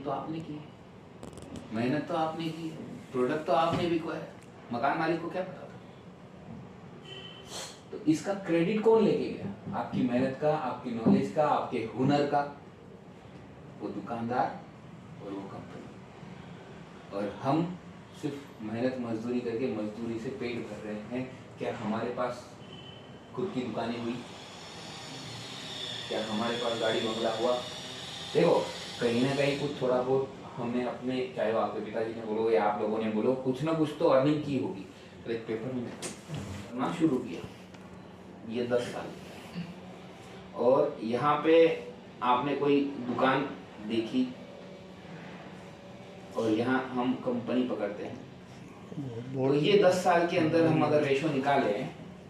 तो आपने की है, मेहनत तो आपने की है, प्रोडक्ट तो आपने बिकवाया, मकान मालिक को क्या पता था? तो इसका क्रेडिट कौन लेके गया? आपकी मेहनत का, आपकी नॉलेज का, आपके हुनर का? वो दुकानदार और वो कंपनी। और हम सिर्फ मेहनत मजदूरी करके मजदूरी से पेट भर रहे हैं। क्या हमारे पास खुद की दुकानें हुई? क्या हमारे पास गाड़ी बंगला हुआ? देखो, कहीं ना कहीं कुछ थोड़ा बहुत हमने अपने, चाहे वो आपके पिताजी ने बोलो या आप लोगों ने बोलो, कुछ ना कुछ तो अर्निंग की होगी। तो एक पेपर में करना शुरू किया, ये 10 साल, और यहाँ पे आपने कोई दुकान देखी और यहाँ हम कंपनी पकड़ते हैं। तो ये 10 साल के अंदर हम अगर रेशो निकाले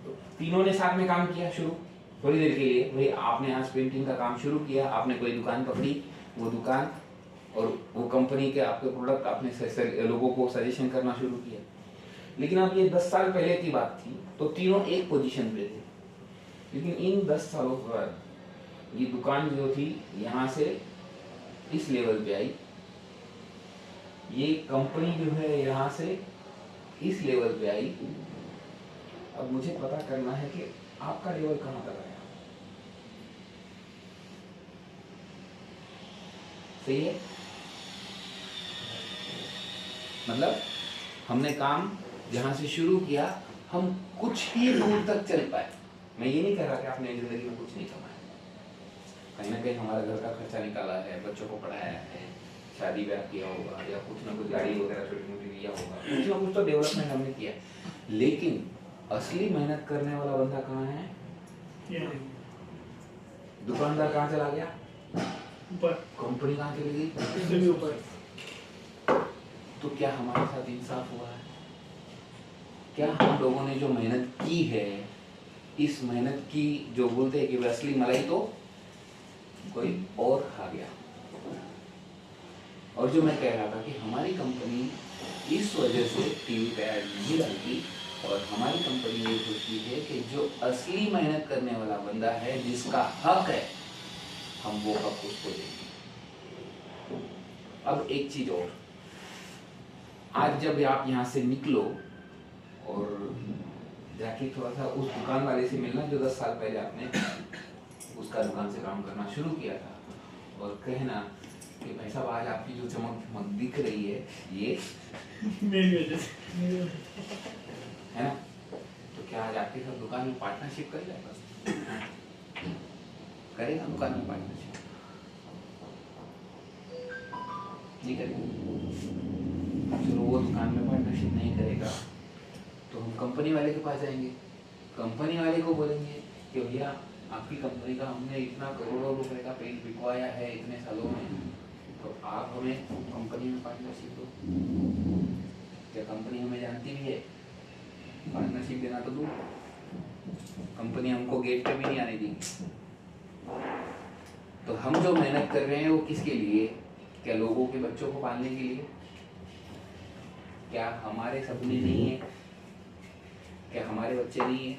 तो तीनों ने साथ में काम किया शुरू थोड़ी देर के लिए। भाई आपने आज पेंटिंग का काम शुरू किया, आपने कोई दुकान पकड़ी, वो दुकान और वो कंपनी के आपके प्रोडक्ट आपने लोगों को सजेशन करना शुरू किया। लेकिन अब ये 10 साल पहले की बात थी, तो तीनों एक पोजीशन पे थे। लेकिन इन 10 सालों के बाद ये दुकान जो थी यहाँ से इस लेवल पे आई, ये कंपनी जो है यहाँ से इस लेवल पे आई। अब मुझे पता करना है कि आपका लेवल कहाँ तक आया। सही है? मतलब हमने काम जहाँ से शुरू किया, हम कुछ ही दूर तक चल पाए। मैं ये नहीं कह रहा कि आपने जिंदगी में कुछ नहीं कमाया, कहीं ना कहीं हमारा घर का खर्चा निकाला है, बच्चों को पढ़ाया है, शादी ब्याह किया होगा, या कुछ ना कुछ गाड़ी वगैरह छोटी मोटी लिया होगा, कुछ ना कुछ तो डेवलपमेंट हमने किया। लेकिन असली मेहनत करने वाला बंदा कहाँ है? दुकानदार कहाँ चला गया? ऊपर। कंपनी कहाँ चली गई? ऊपर। तो क्या हमारे साथ इंसाफ हुआ है? क्या हम लोगों ने जो मेहनत की है, इस मेहनत की जो बोलते हैं कि असली मलाई तो कोई और खा गया? और जो मैं कह रहा था कि हमारी कंपनी इस वजह से टीवी पे ऐड नहीं डालती, और हमारी कंपनी ये सोचती है कि जो असली मेहनत करने वाला बंदा है, जिसका हक है, हम वो हक उसको देंगे। अब एक चीज और, आज जब आप यहाँ से निकलो और जाके थोड़ा सा उस दुकान वाले से मिलना जो 10 साल पहले आपने उसका दुकान से काम करना शुरू किया था, और कहना कि भाई साहब आज आपकी जो चमक चमक दिख रही है ये मेरी वजह से है ना। तो क्या आज आपके साथ दुकान में पार्टनरशिप करेगा? करेगा दुकान में पार्टनरशिप? नहीं करेगा। चलो वो दुकान में पार्टनरशिप नहीं करेगा तो हम कंपनी वाले के पास जाएंगे, कंपनी वाले को बोलेंगे कि भैया आपकी कंपनी का हमने इतना करोड़ों रुपए का पेंट बिकवाया है इतने सालों में, तो आप हमें कंपनी में पार्टनरशिप दो। क्या कंपनी हमें जानती भी है? पार्टनरशिप देना तो दूर, कंपनी हमको गेट पे भी नहीं आने देगी। तो हम जो मेहनत कर रहे हैं वो किसके लिए? क्या लोगों के बच्चों को पालने के लिए? क्या हमारे सपने नहीं है? क्या हमारे बच्चे नहीं है?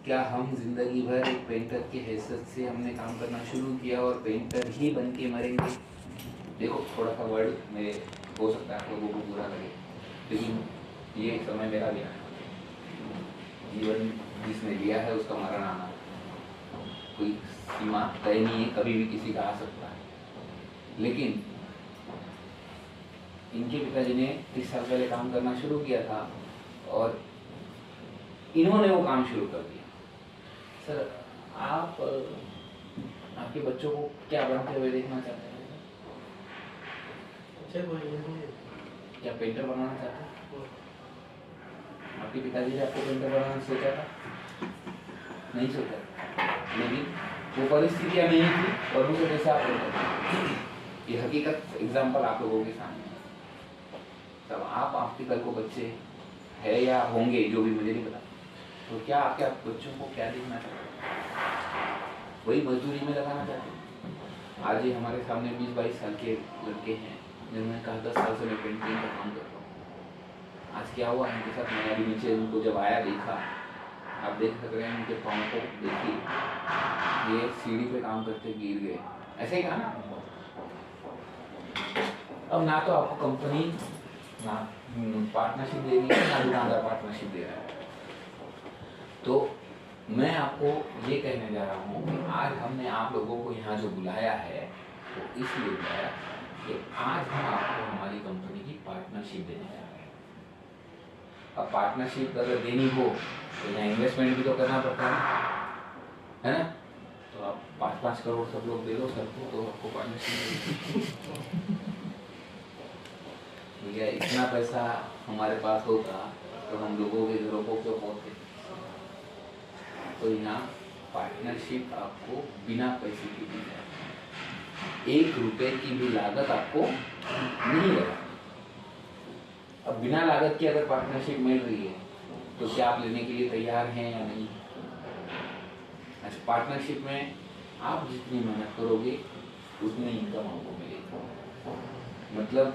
क्या हम जिंदगी भर एक पेंटर की हैसियत से हमने काम करना शुरू किया और पेंटर ही बन के मरेंगे? देखो थोड़ा सा वर्ड मेरे हो सकता है आप लोगों को बुरा लगे, लेकिन ये समय मेरा लिया है, जीवन जिसने लिया है उसका मरण आना, कोई सीमा तय नहीं है, कभी भी किसी का आ सकता है। लेकिन इनके पिताजी ने 30 साल पहले काम करना शुरू किया था और इन्होंने वो काम शुरू कर दिया। सर आप आपके बच्चों को क्या बनते हुए देखना चाहते हैं? क्या पेंटर बनाना चाहते हैं? आपके पिताजी ने आपको पेंटर बनाना सोचा था? नहीं सोचा, लेकिन वो परिस्थितियाँ नहीं थी और उसे कैसे आप पेंटर। ये हकीकत एग्जाम्पल आप लोगों के सामने। तब आप आपके कल को बच्चे है या होंगे जो भी मुझे नहीं पता, तो क्या आपके आप बच्चों को क्या देखना चाहते हैं? वही मजदूरी में लगाना चाहते हैं? आज ही हमारे सामने 20-22 साल के लड़के हैं जिन्होंने कहा 10 साल से मैं पेंटिंग का काम कर रहा हूँ। आज क्या हुआ उनके साथ? मैं अभी नीचे उनको जब आया देखा, आप देख सक रहे हैं उनके पाँव को देखिए, ये सीढ़ी पे काम करते गिर गए, ऐसे ही कहा ना। अब ना तो आपको कंपनी ना पार्टनरशिप देगी ना दुकानदार पार्टनरशिप दे रहा है। तो मैं आपको ये कहने जा रहा हूँ कि आज हमने आप लोगों को यहाँ जो बुलाया है तो इसलिए बुलाया कि आज हम आपको हमारी कंपनी की पार्टनरशिप देने जा रहे हैं। अब पार्टनरशिप अगर देनी हो तो यहाँ इन्वेस्टमेंट भी तो करना पड़ता है ना? तो आप 5-5 करोड़ सब लोग दे दो सबको तो आपको पार्टनरशिप भैया इतना पैसा हमारे पास होता तो हम लोगों के घरों को क्यों पहुँचते? तो यहाँ पार्टनरशिप आपको बिना पैसे की दी जाए, 1 रुपए की भी लागत आपको नहीं लगा। अब बिना लागत की अगर पार्टनरशिप मिल रही है तो क्या आप लेने के लिए तैयार हैं या नहीं? अच्छा, पार्टनरशिप में आप जितनी मेहनत करोगे उतनी इनकम आपको मिलेगी। मतलब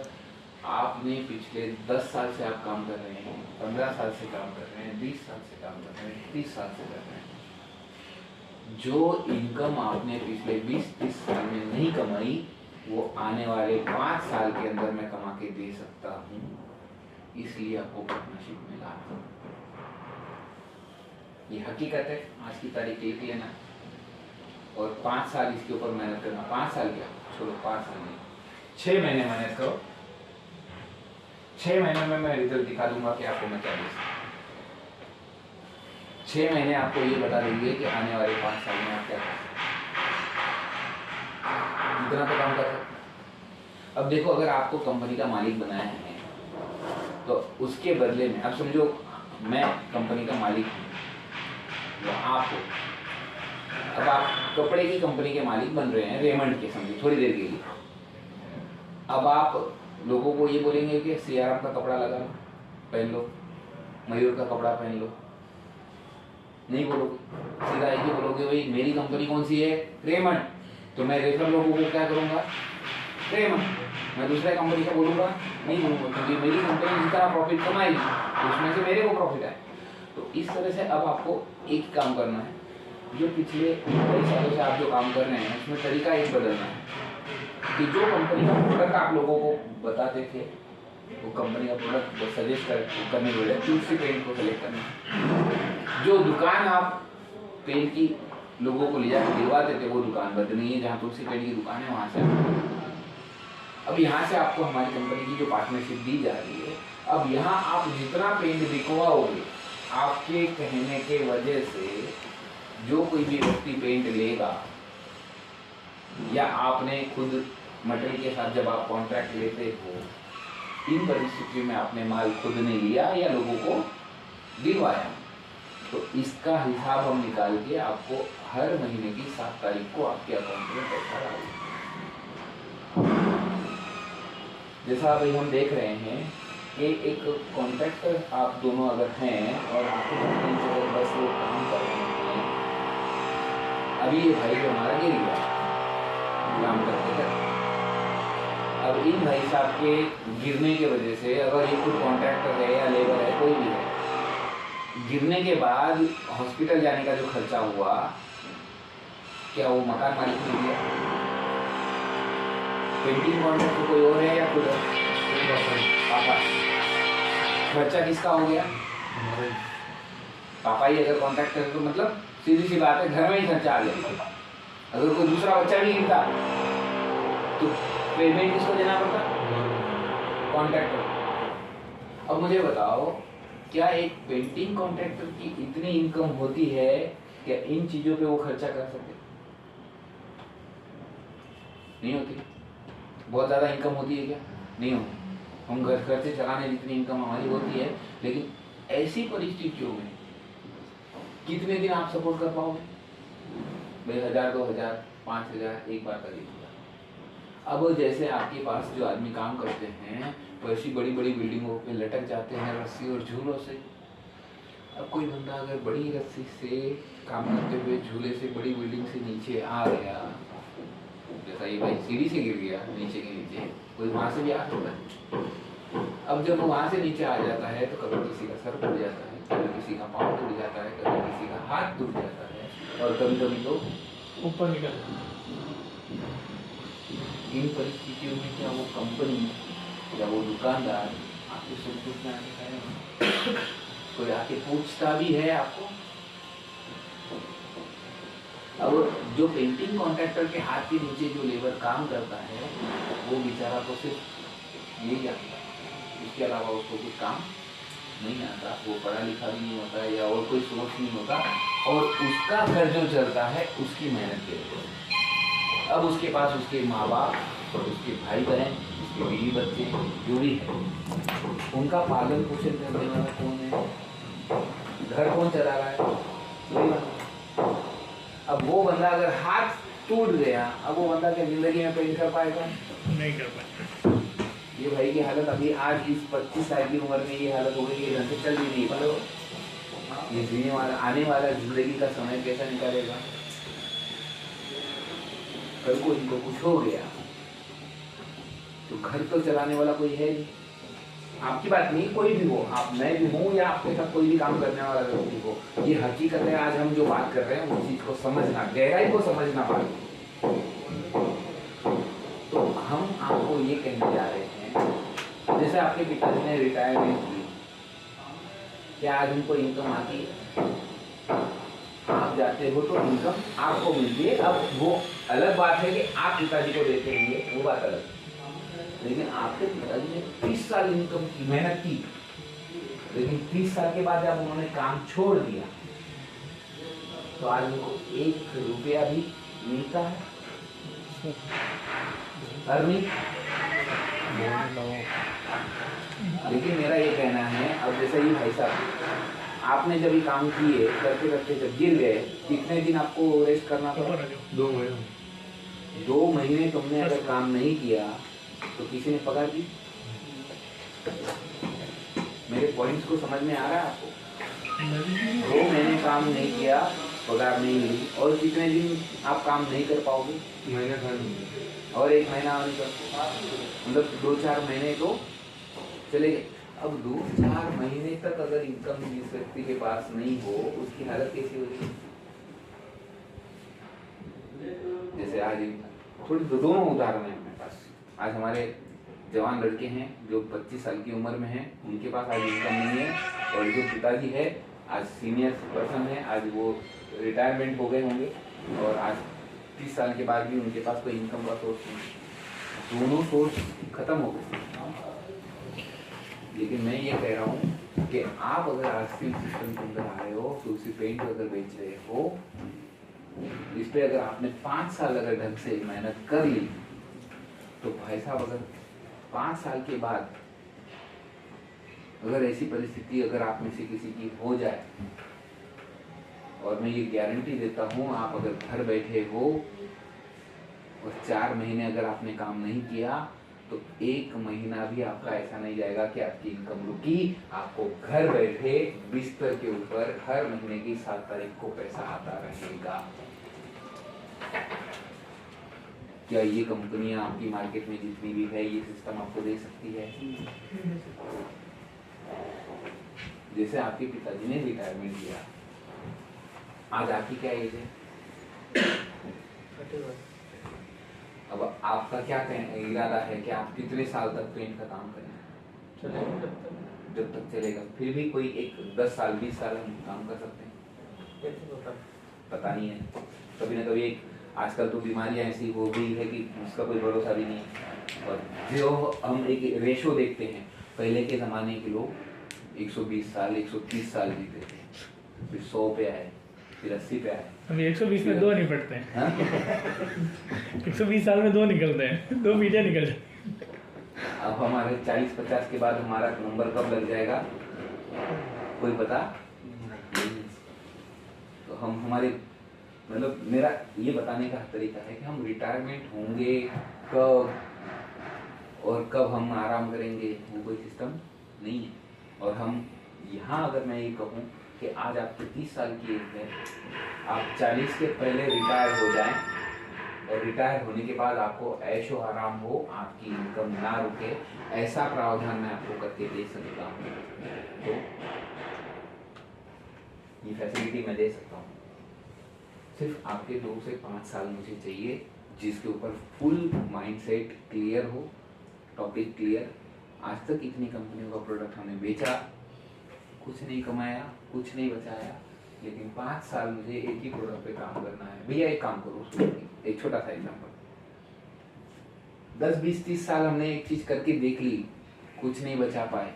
आपने पिछले 10 साल से आप काम कर रहे हैं, 15 साल से काम कर रहे हैं, 20 साल से काम कर रहे हैं, 30 साल से कर रहे हैं, जो इनकम आपने पिछले 20-30 साल में नहीं कमाई वो आने वाले 5 साल के अंदर मैं कमा के दे सकता हूँ, इसलिए आपको पार्टनरशिप मिला। ये हकीकत है, आज की तारीख लिख लेना और 5 साल इसके ऊपर मेहनत करना। 5 साल क्या छोड़ो, 5 साल नहीं, 6 महीने मेहनत करो, 6 महीने में मैं रिजल्ट दिखा दूंगा कि आपको मैं क्या दे सकता हूँ। 6 महीने आपको ये बता देंगे कि आने वाले 5 साल में आप क्या कर सकते हैं, इतना तो काम कर सकते हैं। अब देखो, अगर आपको कंपनी का मालिक बनाया है तो उसके बदले में, अब समझो मैं कंपनी का मालिक हूँ, तो आपको, अब आप कपड़े की कंपनी के मालिक बन रहे हैं, रेमंड के, समझो थोड़ी देर के लिए। अब आप लोगों को ये बोलेंगे कि सीआरएम का कपड़ा लगा लो, पहन लो, मयूर का कपड़ा पहन लो, नहीं बोलोगे, सीधा एक ही बोलोगे भाई मेरी कंपनी कौन सी है, रेमंड, तो मैं रेफरल लोगों को क्या करूँगा, रेमंड। मैं दूसरे कंपनी का बोलूँगा, नहीं बोलूँगा, क्योंकि मेरी कंपनी जितना प्रॉफिट कमाएगी उसमें से मेरे को प्रॉफिट है। तो इस तरह से अब आपको एक काम करना है, जो पिछले कई सालों से आप जो काम कर रहे हैं उसमें तरीका एक बदलना है कि जो कंपनी का प्रोडक्ट आप लोगों को बताते थे वो कंपनी का प्रोडक्ट सजेस्ट करने के बजाय तुलसी पेंट को सेलेक्ट करना। जो दुकान आप पेंट की लोगों को ले जाकर दिलवाते थे वो दुकान बदलनी है, जहाँ तुलसी पेंट की दुकान है वहाँ से अब यहाँ से आपको हमारी कंपनी की जो पार्टनरशिप दी जा रही है, अब यहाँ आप जितना पेंट बिकवाओगे आपके कहने के वजह से जो कोई भी व्यक्ति पेंट लेगा, या आपने खुद मटेरियल के साथ जब आप कॉन्ट्रैक्ट लेते हो, इन परिस्थितियों में आपने माल खुद ने लिया या लोगों को दिलवाया, तो इसका हिसाब हम निकाल के आपको हर महीने की 7 तारीख को आपके अकाउंट में पैसा डालेंगे। जैसा अभी हम देख रहे हैं कि एक कॉन्ट्रैक्टर आप दोनों अगर हैं और आपके कंपनी से अगर 10 लोग काम कर रहे हैं, अभी ये भाई जो हमारा गिर गया काम करते हैं, अब इन भाई साहब के गिरने की वजह से, अगर ये खुद कॉन्ट्रैक्टर है या लेबर है कोई भी है, गिरने के बाद हॉस्पिटल जाने का जो खर्चा हुआ, क्या वो मकान मालिक ने दिया? पेंटिंग कॉन्ट्रैक्टर कोई और है या खुद पापा? खर्चा किसका हो गया? पापा ही अगर कॉन्ट्रैक्टर है तो मतलब सीधी सी बात है, घर में ही खर्चा आ गया। अगर कोई दूसरा बच्चा भी गिरता तो पेमेंट किसको देना पड़ता? कॉन्ट्रैक्टर। अब मुझे बताओ, क्या एक पेंटिंग कॉन्ट्रैक्टर की इतनी इनकम होती है क्या इन चीजों पे वो खर्चा कर सकते? नहीं होती। बहुत ज्यादा इनकम होती है क्या? नहीं होती। हम घर से चलाने जितनी इनकम हमारी होती है, लेकिन ऐसी परिस्थितियों में कितने दिन आप सपोर्ट कर पाओगे? भाई 1000, 2000, 5000 एक बार करिए। अब जैसे आपके पास जो आदमी काम करते हैं वो ऐसी बड़ी बड़ी बिल्डिंगों पे लटक जाते हैं रस्सी और झूलों से। अब कोई बंदा अगर बड़ी रस्सी से काम करते हुए झूले से बड़ी बिल्डिंग से नीचे आ गया, जैसा ये भाई सीढ़ी से गिर गया नीचे के नीचे, कोई वहाँ से भी आ सकता है। अब जब वो वहाँ से नीचे आ जाता है तो कभी किसी का सर टूट जाता है, कभी किसी का पाँव टूट जाता है, कभी किसी का हाथ टूट जाता है, और कभी कभी तो ऊपर निकल। इन परिस्थितियों में क्या वो कंपनी या वो दुकानदार आपके सुख दुख में आके खड़े कोई आके पूछता भी है आपको। अब जो पेंटिंग कॉन्ट्रैक्टर के हाथ के नीचे जो लेबर काम करता है वो बेचारा तो सिर्फ यही आता है, उसके अलावा उसको कुछ काम नहीं आता, वो पढ़ा लिखा भी नहीं होता या और कोई सोर्स नहीं होता, और उसका घर जो चलता है उसकी मेहनत के वजह। अब उसके पास उसके माँ बाप, उसके भाई बहन, उसके बीवी बच्चे जो भी है, उनका पालन पोषण करने वाला कौन है? घर कौन चला रहा है? वही बंदा। अब वो बंदा अगर हाथ टूट गया, अब वो बंदा क्या जिंदगी में पेंट कर पाएगा? नहीं कर पाएगा। ये भाई की हालत अभी आज इस 25 साल की उम्र में ये हालत हो गई कि ढंग से चल भी नहीं पाएगा। ये जीने वाला आने वाला जिंदगी का समय कैसा निकालेगा? कल को इनको कुछ हो गया तो घर तो चलाने वाला कोई है नहीं। आपकी बात नहीं, कोई भी हो, आप मैं भी हूँ या आपके साथ कोई भी काम करने वाला व्यक्ति हो, ये हकीकत है। आज हम जो बात कर रहे हैं उस चीज को समझना, गहराई को समझना पड़ेगा। तो हम आपको ये कहने जा रहे हैं, जैसे आपके पिताजी ने रिटायरमेंट की, क्या आज उनको इनकम आती है? आप जाते हो तो इनकम आपको मिलती है। अब वो अलग बात है कि आप पिताजी को देते होंगे, वो बात अलग है। लेकिन आपके पिताजी ने 30 साल इनकम की, मेहनत की, लेकिन 30 साल के बाद जब उन्होंने काम छोड़ दिया तो आज उनको 1 रुपया भी मिलता है? अर्निंग। लेकिन मेरा ये कहना है, अब जैसे ही भाई साहब आपने जब ये काम किए, करते करते जब गिर गए, कितने दिन आपको रेस्ट करना पड़ा? 2 महीने। 2 महीने तुमने अगर काम नहीं किया तो किसी ने पगार दी? मेरे पॉइंट्स को समझ में आ रहा है आपको? 2 महीने काम नहीं किया, पगार नहीं मिली, और कितने दिन आप काम नहीं कर पाओगे? महीना भर और 1 महीना और कर, मतलब 2-4 महीने तो चले गए। अब 2-4 महीने तक अगर इनकम जिस व्यक्ति के पास नहीं हो, उसकी हालत कैसी होगी? जैसे आज थोड़ी दोनों उदाहरण है हमारे पास। आज हमारे जवान लड़के हैं जो 25 साल की उम्र में हैं, उनके पास आज इनकम नहीं है, और जो पिताजी है आज सीनियर पर्सन है, आज वो रिटायरमेंट हो गए होंगे, और आज 30 साल के बाद भी उनके पास कोई इनकम का सोर्स नहीं। दोनों सोर्स खत्म हो गए। लेकिन मैं ये कह रहा हूँ कि आप अगर आज फिल्म सिस्टम के अंदर आ रहे हो, तो उसी पेंट अगर बेच रहे हो, इस पे अगर आपने 5 साल अगर ढंग से मेहनत कर ली, तो भाई साहब अगर 5 साल के बाद अगर ऐसी परिस्थिति अगर आप में से किसी की हो जाए, और मैं ये गारंटी देता हूँ, आप अगर घर बैठे हो और 4 महीने अगर आपने काम नहीं किया, तो 1 महीना भी आपका ऐसा नहीं जाएगा कि आपकी इनकम रुकी। आपको घर बैठे बिस्तर के ऊपर हर महीने की 7 तारीख को पैसा आता रहेगा। क्या ये कंपनियां आपकी मार्केट में जितनी भी है, ये सिस्टम आपको दे सकती है? जैसे आपके पिताजी ने रिटायरमेंट लिया, आज आपकी क्या एज है? अब आपका क्या इरादा है कि आप कितने साल तक पेंट का काम करें? जब तक चलेगा। फिर भी कोई एक 10 साल 20 साल हम काम कर सकते हैं? पता नहीं है। कभी ना कभी एक आजकल तो बीमारियां ऐसी हो गई है कि उसका कोई भरोसा भी नहीं है। और जो हम एक रेशो देखते हैं, पहले के ज़माने के लोग 120 साल 130 साल जीते थे, फिर 100 पे आए, फिर 80 पे आए। अभी 120 में 2 निपटते हैं। 120 साल में 2 निकलते हैं, 2 पीढ़ियाँ निकल जाती। अब हमारे 40-50 के बाद हमारा नंबर कब लग जाएगा, कोई पता? तो हम हमारे मतलब मेरा ये बताने का तरीका है कि हम रिटायरमेंट होंगे कब और कब हम आराम करेंगे, वो कोई सिस्टम नहीं है। और हम यहाँ अगर मैं ये कहूँ कि आज आपकी 30 साल की एज है, आप 40 के पहले रिटायर हो जाएं, और रिटायर होने के बाद आपको ऐशो आराम हो, आपकी इनकम ना रुके, ऐसा प्रावधान मैं आपको करके दे सकता हूँ। तो ये फैसिलिटी मैं दे सकता हूँ। सिर्फ आपके 2 से 5 साल मुझे चाहिए, जिसके ऊपर फुल माइंडसेट क्लियर हो, टॉपिक क्लियर, आज तक इतनी कंपनियों का प्रोडक्ट हमने बेचा, कुछ नहीं कमाया, कुछ नहीं बचाया, लेकिन 5 साल मुझे एक ही प्रोडक्ट पे काम करना है। भैया एक काम करो, एक छोटा सा एग्जाम्पल, 10 20 30 साल हमने एक चीज करके देख ली, कुछ नहीं बचा पाए,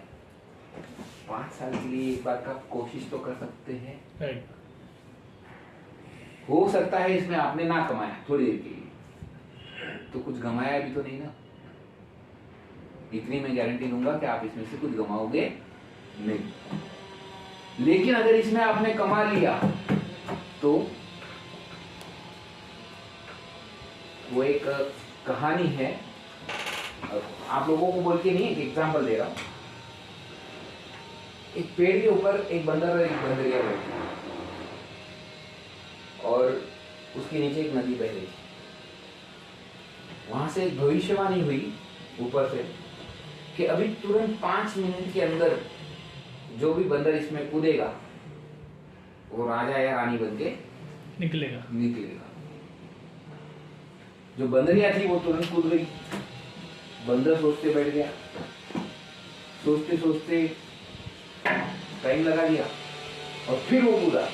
5 साल के लिए एक बार का कोशिश तो कर सकते हैं। राइट। हो सकता है इसमें आपने ना कमाया थोड़ी देर के लिए, तो कुछ गमाया भी तो नहीं ना। इतनी मैं गारंटी दूंगा कि आप इसमें से कुछ गमाओगे नहीं। लेकिन अगर इसमें आपने कमा लिया तो वो एक कहानी है, आप लोगों को बोल के नहीं, एक एग्जांपल दे रहा हूं। एक पेड़ के ऊपर एक बंदर और एक बंदरिया बैठी और उसके नीचे एक नदी बह रही। वहां से एक भविष्यवाणी हुई ऊपर से कि अभी तुरंत 5 मिनट के अंदर जो भी बंदर इसमें कूदेगा वो राजा या रानी बन के निकलेगा। जो बंदरिया थी वो तुरंत कूद गई। बंदर सोचते बैठ गया, सोचते सोचते टाइम लगा दिया और फिर वो कूदा।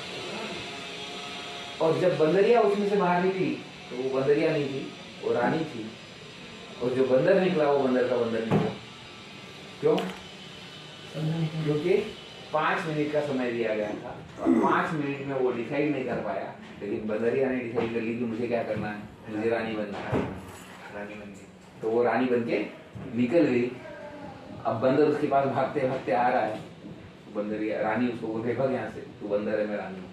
और जब बंदरिया उसमें से बाहर निकली तो वो बंदरिया नहीं थी, वो रानी थी। और जो बंदर निकला वो बंदर का बंदर निकला। क्यों? क्योंकि 5 मिनट का समय दिया गया था और 5 मिनट में वो डिसाइड नहीं कर पाया, लेकिन बंदरिया ने डिसाइड कर ली कि मुझे क्या करना है, मुझे रानी बनना है। रानी बन गई तो वो रानी बन के निकल गई। अब बंदर उसके पास भागते भागते आ रहा है, बंदरिया रानी उसको बोल भाग यहाँ से, तू बंदर है मैं रानी हूँ।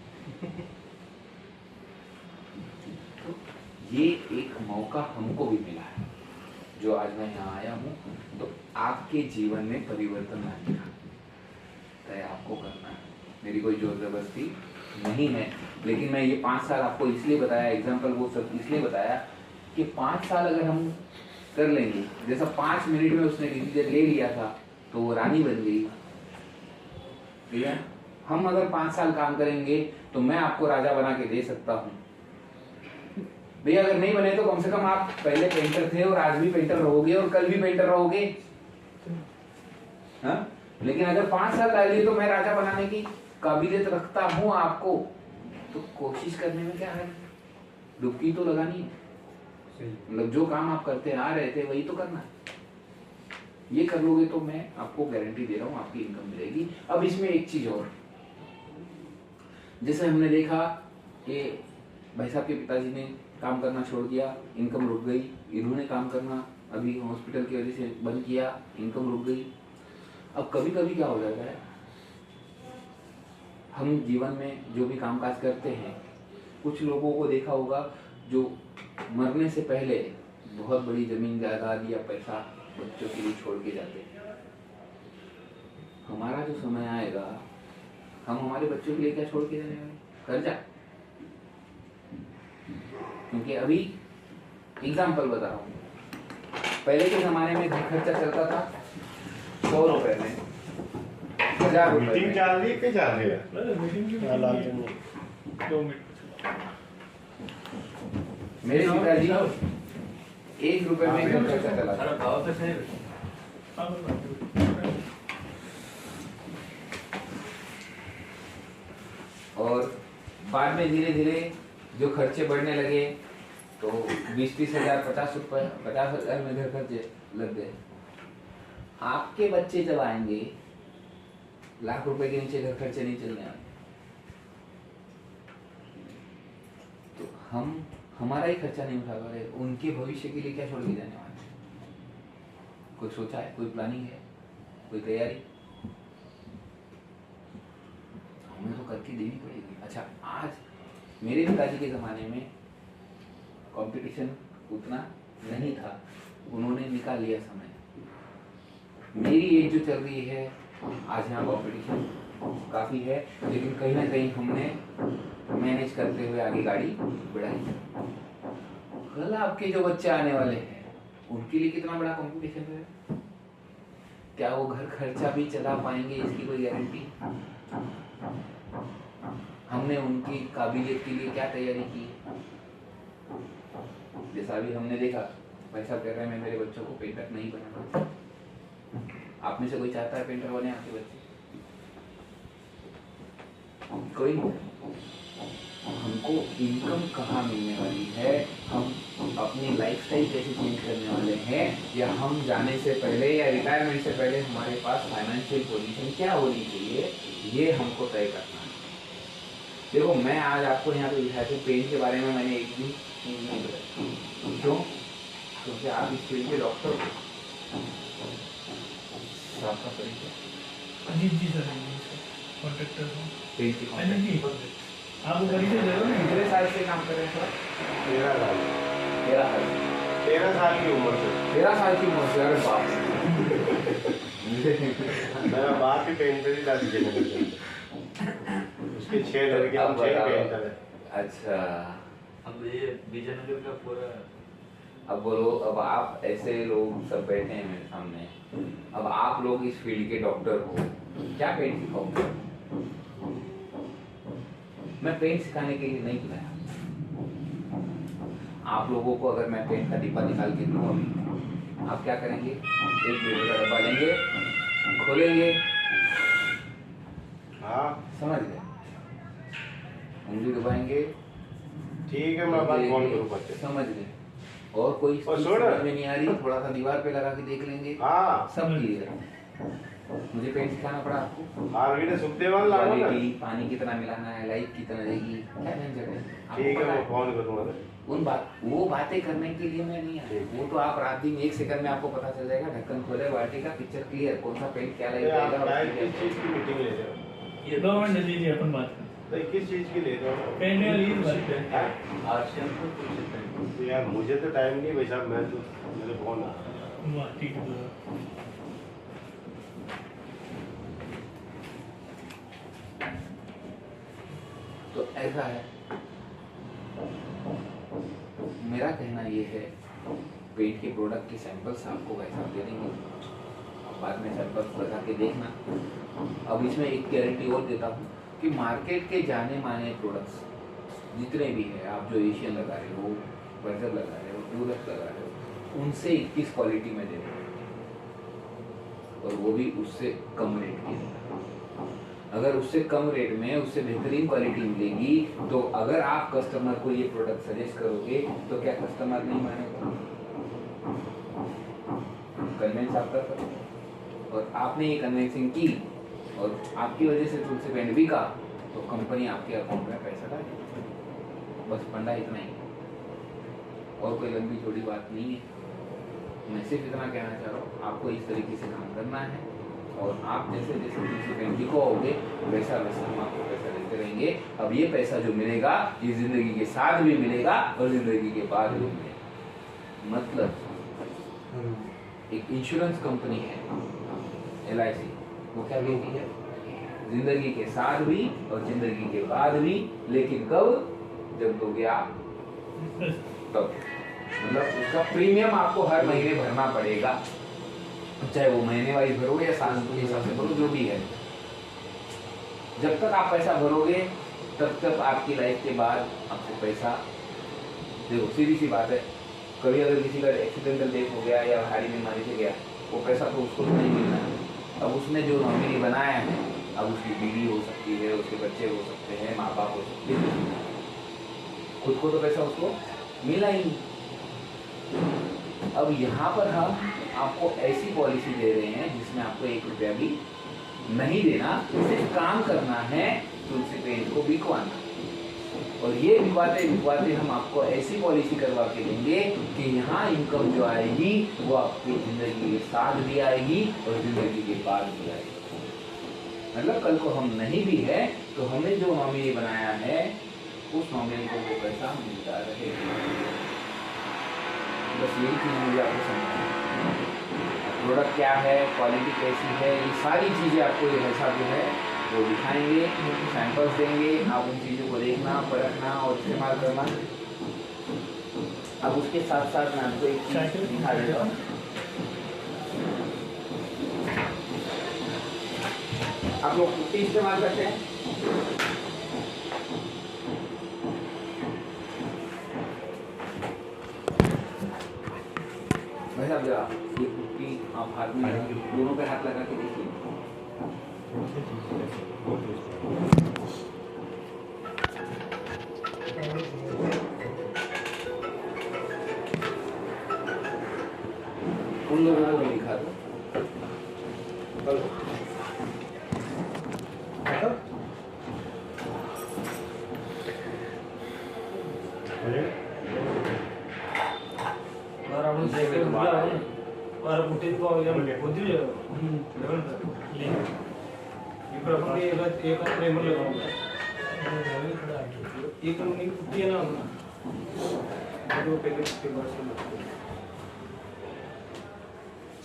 तो ये एक मौका हमको भी मिला है जो आज मैं यहाँ आया हूँ, तो आपके जीवन में परिवर्तन लाने का तय आपको करना है। मेरी कोई जोर जबरदस्ती नहीं है, लेकिन मैं ये 5 साल आपको इसलिए बताया, एग्जाम्पल वो सब इसलिए बताया कि 5 साल अगर हम कर लेंगे, जैसा 5 मिनट में उसने डिसीजन ले लिया था तो वो रानी बन गई। ठीक है, हम अगर 5 साल काम करेंगे तो मैं आपको राजा बना के दे सकता हूँ। भैया अगर नहीं बने तो कम से कम आप पहले पेंटर थे और आज भी पेंटर रहोगे और कल भी पेंटर रहोगे। हाँ? लेकिन अगर 5 साल डालिए तो मैं राजा बनाने की काबिलियत रखता हूँ आपको, तो कोशिश करने में क्या है, डुबकी तो लगानी है। मतलब जो काम आप करते आ रहे थे वही तो करना है। ये कर लोगे तो मैं आपको गारंटी दे रहा हूँ आपकी इनकम मिलेगी। अब इसमें एक चीज और, जैसे हमने देखा कि भाई साहब के पिताजी ने काम करना छोड़ दिया, इनकम रुक गई। इन्होंने काम करना अभी हॉस्पिटल की वजह से बंद किया, इनकम रुक गई। अब कभी कभी क्या हो जाता है, हम जीवन में जो भी कामकाज करते हैं, कुछ लोगों को देखा होगा जो मरने से पहले बहुत बड़ी जमीन जायदाद या पैसा बच्चों के लिए छोड़ के जाते हैं। हमारा जो समय आएगा, हम हमारे बच्चों के लिए क्या छोड़ के जाने वाले? कर्जा। क्योंकि अभी एग्जाम्पल बता रहा हूँ, पहले के जमाने में घर खर्चा चलता था 100 रुपए में, 1000 रुपए में। चल रही है चल रही है? मेरे पिताजी 1 रुपए में घर खर्चा चला था। और बाद में धीरे धीरे जो खर्चे बढ़ने लगे तो 20-30 हजार, 50 हजार में घर खर्चे लग गए। आपके बच्चे जब आएंगे, लाख रुपए के नीचे घर खर्चे नहीं चलने वाले। तो हम हमारा ही खर्चा नहीं उठा पा रहे, उनके भविष्य के लिए क्या छोड़ के जाने वाले? कोई सोचा है, कोई प्लानिंग है, कोई तैयारी? हमें तो करके देनी पड़ेगी। अच्छा, आज मेरे पिताजी के ज़माने में कंपटीशन उतना नहीं था, उन्होंने निकाल लिया समय। मेरी एज जो चल रही है, आज यहाँ कंपटीशन काफ़ी है, लेकिन कहीं ना कहीं हमने मैनेज करते हुए आगे गाड़ी बढ़ाई। कल आपके जो बच्चे आने वाले हैं, उनके लिए कितना बड़ा कंपटीशन है? क्या वो घर खर्चा भी चला पाएंगे, इसकी कोई गारंटी? हमने उनकी काबिलियत के लिए क्या तैयारी की? जैसा अभी हमने देखा, भाई साहब कह रहे हैं मैं मेरे बच्चों को पेंटर नहीं बनाना। आप में से कोई चाहता है पेंटर बने आपके बच्चे? कोई नहीं। हमको इनकम कहाँ मिलने वाली है, हम अपनी लाइफस्टाइल कैसे चेंज करने वाले हैं, या हम जाने से पहले या रिटायरमेंट से पहले हमारे पास फाइनेंशियल पोजीशन क्या होनी चाहिए, ये हमको तय करना है। देखो मैं आज आपको यहाँ पे बिठाया था, पेंट के बारे में मैंने एक भी चीज नहीं बताई। क्यों? क्योंकि आप इस फील्ड के डॉक्टर हो। तो आपका परिचय अजीत जी सर, कॉन्ट्रैक्टर हो। पेंट की अजीत जी आप वो परिचय दे रहे हो ना? कितने साल से काम कर रहे हैं सर? 13 साल 13 साल 13 साल की उम्र से 13 साल की उम्र से। अरे बाप मेरा बाप ही पेंटर ही था जनरल के। उसके 6 लड़के हम 6 पेंटर है। अच्छा, अब ये विजयनगर का पूरा अब बोलो, अब आप ऐसे लोग सब बैठे हैं मेरे सामने, अब आप लोग इस फील्ड के डॉक्टर हो, क्या पेंट सिखाओगे? मैं पेंट सिखाने के लिए नहीं बुलाया आप लोगों को। अगर मैं पेंट का डिब्बा निकाल के दूँ अभी, आप क्या करेंगे? 1 लीटर का डब्बा लेंगे, खोलेंगे, हाँ समझ गए, उंगली दबाएंगे, ठीक है, मैं बात फोन करूँ बच्चे। समझ गए। और कोई और चीज़ सुन। समझ में नहीं आ रही, थोड़ा सा दीवार पे लगा के देख लेंगे, हाँ सब क्लियर। मुझे पेंट सिखाना पड़ा आपको। मार्केट सुखदेवान लागो ना। क्वालिटी, पानी कितना मिलाना है, लाइट कितना रहेगी, क्या झंझट है आपको ठीक है, पता मैं फोन करूँगा ना। वो बातें करने के लिए मैं नहीं आया। ठीक। वो तो आप रात दिन 1 सेकंड में आपको पता चल जाएगा, ढक्कन खोले, बाल्टी का पिक्चर क्लियर, कौन सा पेंट क्या अरे आप लगेगा। गाइड किस चीज़ की मीटिंग ले रहे हो? ये 2 मिनट दीजिए, अपन बात करें। तो किस चीज़ की ले रहे हो? पेंट वाली ही बात करें। हाँ? आशियन को पूछते हैं। तो यार मुझे तो टाइम नहीं भाई साहब, मैं तो मेरे फोन आ रहा है। वाह ठीक है। तो ऐसा है, मेरा कहना ये है, पेंट के प्रोडक्ट के सैंपल्स आपको वैसा दे देंगे, आप बाद में सैंपल्स लगा के देखना। अब इसमें एक गारंटी और देता हूँ कि मार्केट के जाने माने प्रोडक्ट्स जितने भी हैं, आप जो एशियन लगा रहे हो, बर्जर लगा रहे हो, ट्यूरस लगा रहे हो, उनसे 21 क्वालिटी में दे देंगे, और वो भी उससे कम रेट की। अगर उससे कम रेट में उससे बेहतरीन क्वालिटी मिलेगी, तो अगर आप कस्टमर को ये प्रोडक्ट सजेस्ट करोगे तो क्या कस्टमर नहीं मानेगा? कन्वेंस आप कर सकते हैं, और आपने ये कन्वेंसिंग की और आपकी वजह से तुमसे पेंट बिका, तो कंपनी आपके अकाउंट में पैसा डालेगी। बस फंडा इतना ही, और कोई लंबी चौड़ी बात नहीं है। मैं सिर्फ इतना कहना चाह रहा हूँ, आपको इस तरीके से काम करना है, और आप जैसे जैसे तुमसे पेंट बिकोगे वैसा वैसा हम आपको पैसा देते रहेंगे। अब ये पैसा जो मिलेगा, ये जिंदगी के साथ भी मिलेगा और जिंदगी के बाद भी मिलेगा। मतलब एक इंश्योरेंस कंपनी है LIC, वो क्या कहती है? जिंदगी के साथ भी और जिंदगी के बाद भी, लेकिन कब? जब दोगे आप तब। मतलब उसका प्रीमियम आपको हर महीने भरना पड़ेगा, चाहे वो महीने वाइज भरो या साल के हिसाब से भरो, जो भी है। जब तक आप पैसा भरोगे तब तक आपकी लाइफ के बाद आपको पैसा, देखो सीधी सी बात है, कभी अगर किसी का एक्सीडेंटल डेथ हो गया या हार्ट बीमारी से गया, वो पैसा तो उसको नहीं मिलना है। अब उसने जो नॉमिनी बनाया है, अब उसकी बीवी हो सकती है, उसके बच्चे हो सकते हैं, माँ बाप हो सकते हैं, खुद को तो पैसा उसको मिला ही नहीं। अब यहाँ पर हम आपको ऐसी पॉलिसी दे रहे हैं जिसमें आपको 1 रुपया भी नहीं देना, सिर्फ काम करना है, तुलसी पेंट को बिकवाना। और ये बिकवाते हम आपको ऐसी पॉलिसी करवा के देंगे कि यहाँ इनकम जो आएगी वो आपकी जिंदगी के साथ भी आएगी और जिंदगी के बाद भी आएगी। मतलब कल को हम नहीं भी है तो हमने जो नॉमिनी बनाया है उस नॉमिनी को वो पैसा मिलता रहेगा। बस यही चीज़ मुझे आपको समझाना है। प्रोडक्ट क्या है, क्वालिटी कैसी है, ये सारी चीज़ें आपको ये ऐसा जो है वो दिखाएंगे, सैंपल्स देंगे, आप उन चीज़ों को देखना, परखना और इस्तेमाल करना। अब उसके साथ साथ मैं आपको एक चीज़ दिखा देता हूँ। आप लोग पुट्टी इस्तेमाल करते हैं? भाई साहब जरा ये पुट्टी आप हाथ में दोनों पे हाथ लगा के देखिए। उन लोगों को भी दिखा दो।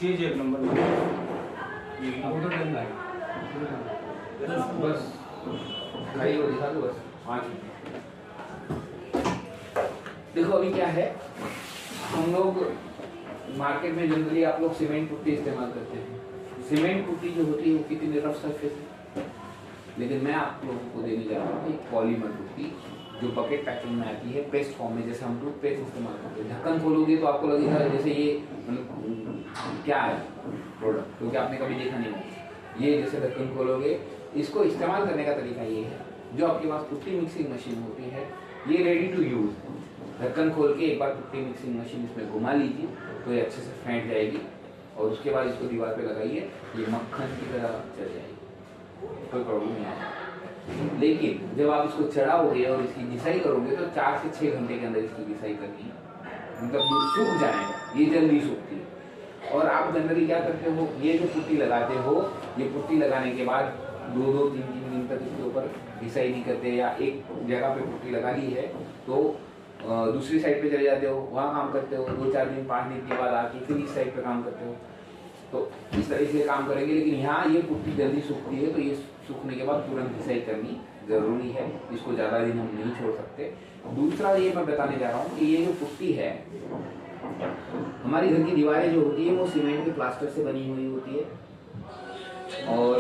चीज एक नंबर बस खाई वो दिखा दो बस 5 मिनट। देखो अभी क्या है, हम लोग मार्केट में जनरली आप लोग सीमेंट पुट्टी इस्तेमाल करते हैं। सीमेंट पुट्टी जो होती है वो कितनी रफ सरफेस है, लेकिन मैं आप लोगों को देने जा रहा हूँ एक पॉलीमर पुट्टी जो बकेट पैकिंग में आती है, पेस्ट फॉर्म में, जैसे हम टूथपेस्ट इस्तेमाल करते हैं। ढक्कन खोलोगे तो आपको लगेगा जैसे ये मतलब क्या है प्रोडक्ट, क्योंकि आपने कभी देखा नहीं होगा। ये जैसे ढक्कन खोलोगे, इसको इस्तेमाल करने का तरीका ये है, जो आपके पास पुट्टी मिक्सिंग मशीन होती है ये रेडी टू यूज है। ढक्कन खोल के एक बार पुट्टी मिक्सिंग मशीन इसमें घुमा लीजिए तो ये अच्छे से फेंट जाएगी, और उसके बाद इसको दीवार पे लगाइए, ये मक्खन की तरह चल जाएगी, कोई प्रॉब्लम नहीं आएगा। लेकिन जब आप इसको चढ़ाओगे और इसकी घिसाई करोगे तो 4 से 6 घंटे के अंदर इसकी घिसाई करनी है, मतलब सूख जाएगा, ये जल्दी सूखती है। और आप जनरली क्या करते हो, ये जो पुट्टी लगाते हो, ये पुट्टी लगाने के बाद 2-3 दिन तक इसके ऊपर घिसाई नहीं करते, या एक जगह पे पुट्टी लगा ली है तो दूसरी साइड पे चले जाते हो, वहाँ काम करते हो, 2-4 दिन 5 दिन के बाद आके फिर इस साइड पे काम करते हो, तो इस तरह से काम करेंगे। लेकिन यहाँ ये पुट्टी जल्दी सूखती है, तो ये सूखने के बाद तुरंत घिसाई करनी ज़रूरी है, इसको ज़्यादा दिन हम नहीं छोड़ सकते। दूसरा ये मैं बताने जा रहा हूँ कि ये जो पुट्टी है, हमारी घर की दीवारें जो होती है वो सीमेंट के प्लास्टर से बनी हुई होती है, और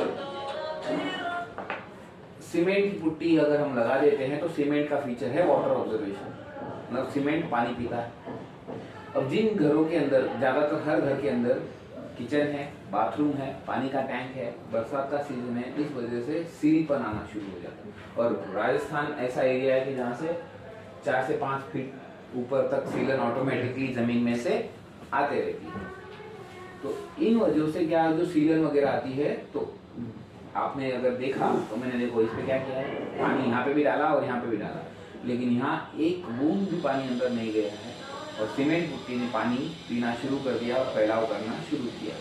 सीमेंट की पुट्टी अगर हम लगा देते हैं तो सीमेंट का फीचर है वाटर ऑब्जर्वेशन, मतलब सीमेंट पानी पीता है। अब जिन घरों के अंदर, ज़्यादातर हर घर के अंदर किचन है, बाथरूम है, पानी का टैंक है, बरसात का सीजन है, इस वजह से सीढ़ीपन आना शुरू हो जाता है। और राजस्थान ऐसा एरिया है कि जहाँ से 4 से 5 फीट ऊपर तक सीलन ऑटोमेटिकली ज़मीन में से आते रहती है। तो इन वजहों से क्या, जो सीलन वगैरह आती है, तो आपने अगर देखा तो मैंने देखो इस पर क्या किया है, पानी यहाँ पे भी डाला और यहाँ पे भी डाला, लेकिन यहाँ एक बूंद भी पानी अंदर नहीं गया है, और सीमेंट पुट्टी ने पानी पीना शुरू कर दिया और फैलाव करना शुरू किया।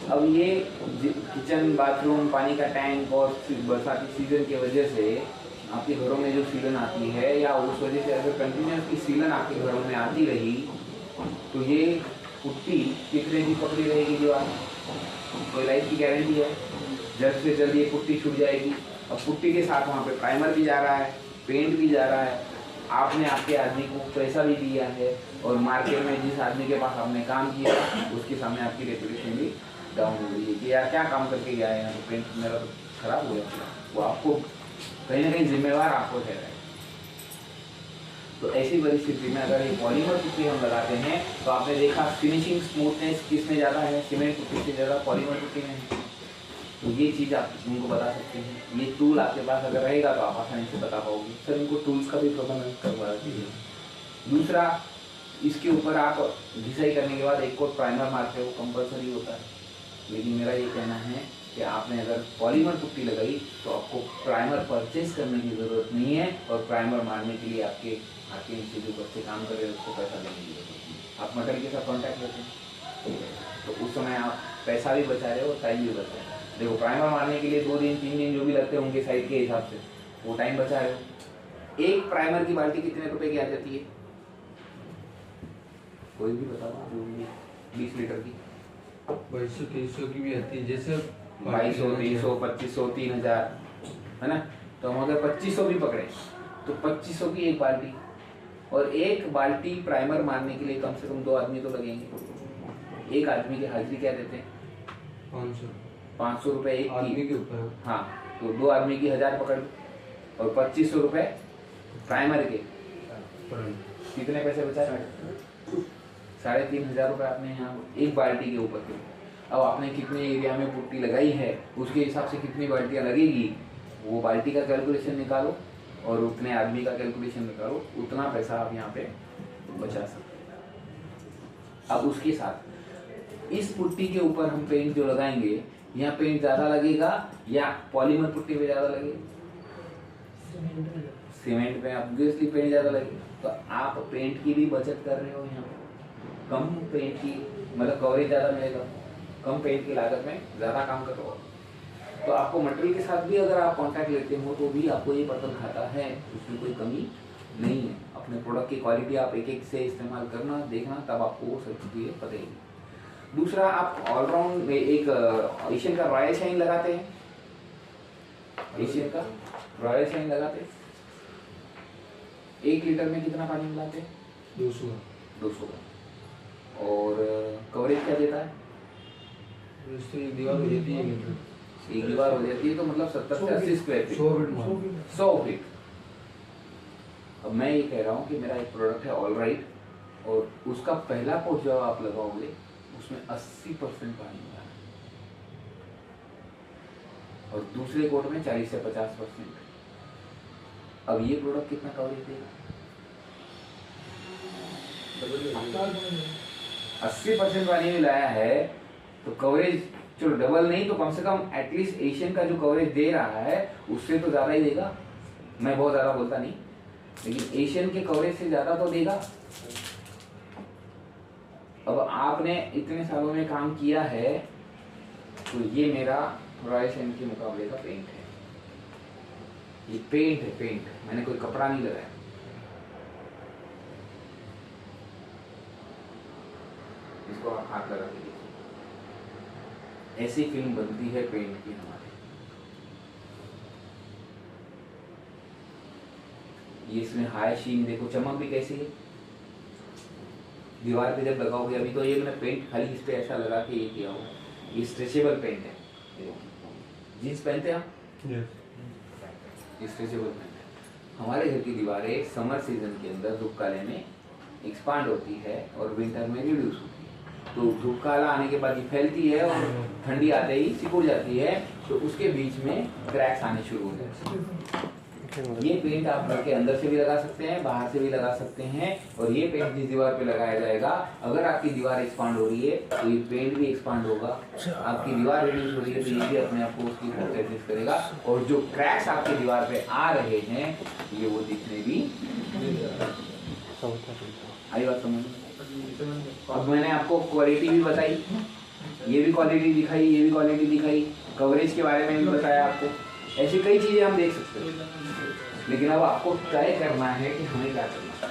अब ये किचन, बाथरूम, पानी का टैंक और बरसाती सीजन की वजह से आपके घरों में जो सीलन आती है, या उस वजह से अगर कंटिन्यूसली सीलन आपके घरों में आती रही तो ये पुट्टी कितने दिन पकड़ी रहेगी दीवार, कोई लाइफ की गारंटी है? जल्द से जल्द ये पुट्टी छूट जाएगी। अब पुट्टी के साथ वहाँ पे प्राइमर भी जा रहा है, पेंट भी जा रहा है, आपने आपके आदमी को पैसा भी दिया है, और मार्केट में जिस आदमी के पास आपने काम किया उसके सामने आपकी रेपुटेशन भी डाउन हो रही है कि यार क्या काम करके गया है, यहाँ तो पेंट मेरा तो खराब हो गया। वो आपको कहीं ना कहीं जिम्मेवार आपको ठहरा है। तो ऐसी परिस्थिति में अगर ये पॉलीमर पुट्टी हम लगाते हैं तो आपने देखा फिनिशिंग स्मूथनेस किसमें ज़्यादा है, सीमेंट पुट्टी से ज़्यादा पॉलीमर पुट्टी में है। तो ये चीज़ आप उनको बता सकते हैं। ये टूल आपके पास अगर रहेगा तो आप आसानी से बता पाओगे। सर इनको टूल्स का भी प्रबंध करवा दीजिए। दूसरा, इसके ऊपर आप घिसाई करने के बाद एक कोट प्राइमर मारते हो, कंपलसरी होता है, लेकिन मेरा ये कहना है कि आपने अगर पॉलीमर पुट्टी लगाई तो आपको प्राइमर परचेज करने की ज़रूरत नहीं है, और प्राइमर मारने के लिए आपके नीचे जो बच्चे काम कर रहे हैं उसको पैसा देने की ज़रूरत नहीं। आप मटेरियल के साथ कॉन्टैक्ट करते हैं तो उस समय आप पैसा भी बचा रहे हो और टाइम भी बचा रहे हो। देखो प्राइमर मारने के लिए 2 दिन 3 दिन जो भी लगते हैं उनके साइड के हिसाब से वो टाइम बचा रहे हो। एक प्राइमर की बाल्टी कितने रुपए की आ जाती है, कोई भी बताओ? 20 लीटर की 2200-2300 की भी आती है, जैसे 2200, 300, 2500, 3000 है ना। तो हम अगर 2500 भी पकड़े तो 2500 की एक बाल्टी, और एक बाल्टी प्राइमर मारने के लिए कम से कम 2 आदमी तो लगेंगे। एक आदमी की हाजिरी क्या देते हैं? 500 रुपये एक आदमी की। के ऊपर। हाँ, तो 2 आदमी की 1000 पकड़ लो, और 2500 रुपये प्राइमर के, कितने पैसे बचाए? 3,500 रुपये आपने यहाँ एक बाल्टी के ऊपर के। अब आपने कितने एरिया में पुट्टी लगाई है उसके हिसाब से कितनी बाल्टियाँ लगेगी, वो बाल्टी का कैलकुलेशन निकालो और उतने आदमी का कैलकुलेशन निकालो, उतना पैसा आप यहाँ पे बचा सकते हैं। अब उसके साथ इस पुट्टी के ऊपर हम पेंट जो लगाएंगे, यहाँ पेंट ज़्यादा लगेगा या पॉलीमर पुट्टी पे ज़्यादा लगेगा? सीमेंट पे ऑब्वियसली पेंट ज़्यादा लगेगा। तो आप पेंट की भी बचत कर रहे हो यहाँ पे, कम पेंट की मतलब कवरेज ज़्यादा मिलेगा, कम पेंट की लागत में ज़्यादा काम कर रहे हो। तो आपको मटेरियल के साथ भी अगर आप कॉन्टैक्ट लेते हो तो भी आपको ये पता खाता है, उसमें कोई कमी नहीं है। अपने प्रोडक्ट की क्वालिटी आप एक एक से इस्तेमाल करना, देखना, तब आपको वो सब चीज़ें पता ही। दूसरा, आप ऑलराउंड एक एशियन का रॉयल शाइन लगाते हैं, एशियन का रॉयल शाइन लगाते हैं। 1 लीटर में कितना पानी मिलाते हैं? 200 और कवरेज क्या देता है? एक दीवार हो जाती है, एक दीवार हो जाती है तो मतलब 70 से 80 स्क्वायर फीट, 100 फीट। अब मैं ये कह रहा हूँ कि मेरा एक प्रोडक्ट है ऑल राइट, और उसका पहला कोट जो आप लगाओगे उसमें 80% पानी मिला है और दूसरे कोट में 40 से 50%। अब ये प्रोडक्ट कितना कवरेज देगा? 80% पानी मिलाया है तो कवरेज चलो डबल नहीं तो कम से कम एटलीस्ट एशियन का जो कवरेज दे रहा है उससे तो ज़्यादा ही देगा। मैं बहुत ज़्यादा बोलता नहीं, लेकिन एशियन के कवरेज से ज़्यादा तो देगा। अब आपने इतने सालों में काम किया है तो ये मेरा रॉयल शाइन के मुकाबले का पेंट है। ये पेंट है, पेंट, मैंने कोई कपड़ा नहीं लगाया। इसको आप हाथ लगा के देखिए, ऐसी फिल्म बनती है पेंट की हमारे। ये इसमें हाई शीन देखो, चमक भी कैसी है। दीवार पे जब लगाओगे, अभी तो ये मैंने पेंट खाली इस पे ऐसा लगा के ये किया हुआ, ये स्ट्रेचेबल पेंट है। जीन्स पहनते हैं आप? स्ट्रेचेबल पेंट है। हमारे घर की दीवारें समर सीजन के अंदर धूप काले में एक्सपांड होती है और विंटर में रिड्यूस होती है। तो धूप काला आने के बाद ये फैलती है और ठंडी आते ही सिकुड़ जाती है, तो उसके बीच में क्रैक्स आने शुरू हो जाते हैं। ये पेंट आप घर के अंदर से भी लगा सकते हैं, बाहर से भी लगा सकते हैं। और ये पेंट जिस दीवार पे लगाया जाएगा, अगर आपकी दीवार एक्सपांड हो रही है तो ये पेंट भी एक्सपांड होगा। आपकी दीवार रिड्यूस हो रही है तो ये भी अपने आप को उसकी प्रोटेक्ट करेगा। और जो क्रैक्स आपकी दीवार पे आ रहे हैं ये वो दिखने भी आई बात समझ। अब मैंने आपको क्वालिटी भी बताई, ये भी क्वालिटी दिखाई, ये भी क्वालिटी दिखाई, कवरेज के बारे में भी बताया आपको। ऐसी कई चीजें हम देख सकते हैं, लेकिन अब आपको तय करना है कि हमें क्या करना है।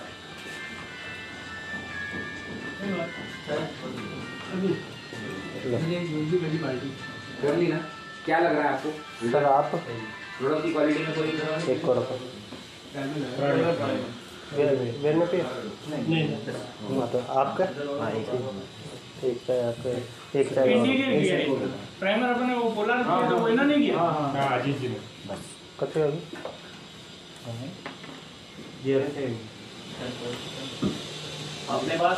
कर ली ना? क्या लग रहा है आपको सर? आप प्रोडक्ट की क्वालिटी में कोई एक करो तो आपका एक आपका एक इंटीरियर किया है, प्राइमर अपने वो पोलर किया तो वो ना नहीं किया। हाँ जी जी कच्चे अभी ये अपने पास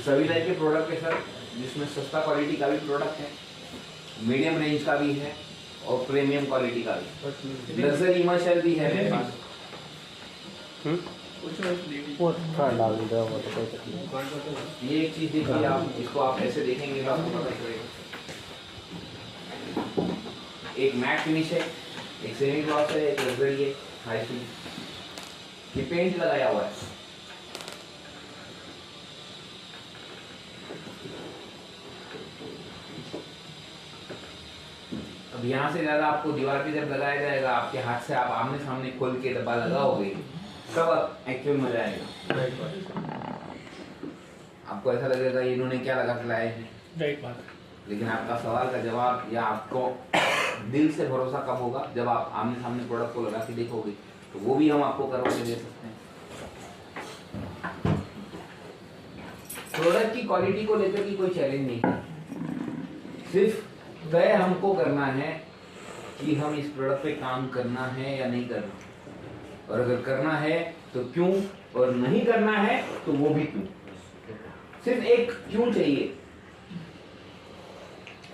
सभी तरह के प्रोडक्ट है सर, जिसमें सस्ता क्वालिटी का भी प्रोडक्ट है, मीडियम रेंज का भी है और प्रीमियम क्वालिटी का भी, लग्जरी इमर्शियल भी है मेरे पास। वो थोड़ा डाल दीजिए, वो तो कोई तकलीफ नहीं। ये एक चीज देखिए, आप इसको आप ऐसे देखेंगे तो आपको पता चलेगा। एक मैट फिनिश है, एक सेमी ग्लॉस है, एक लग्जरी है, हाई फिनिश। ये पेंट लगाया हुआ है। अब यहाँ से ज्यादा आपको दीवार पे जब लगाया जाएगा, आपके हाथ से आप आमने सामने खोल के डब्बा लगाओगे तब एक्चुअल मजा आएगा। आपको ऐसा लगेगा इन्होंने क्या लगा के लाए हैं। राइट बात। लेकिन आपका सवाल का जवाब या आपको दिल से भरोसा कब होगा, जब आप आमने सामने प्रोडक्ट को लगा के देखोगे, तो वो भी हम आपको करवा के दे सकते हैं। प्रोडक्ट की क्वालिटी को लेकर की कोई चैलेंज नहीं है, सिर्फ तय हमको करना है कि हम इस प्रोडक्ट पे काम करना है या नहीं करना, और अगर करना है तो क्यों, और नहीं करना है तो वो भी क्यों। सिर्फ एक क्यों चाहिए,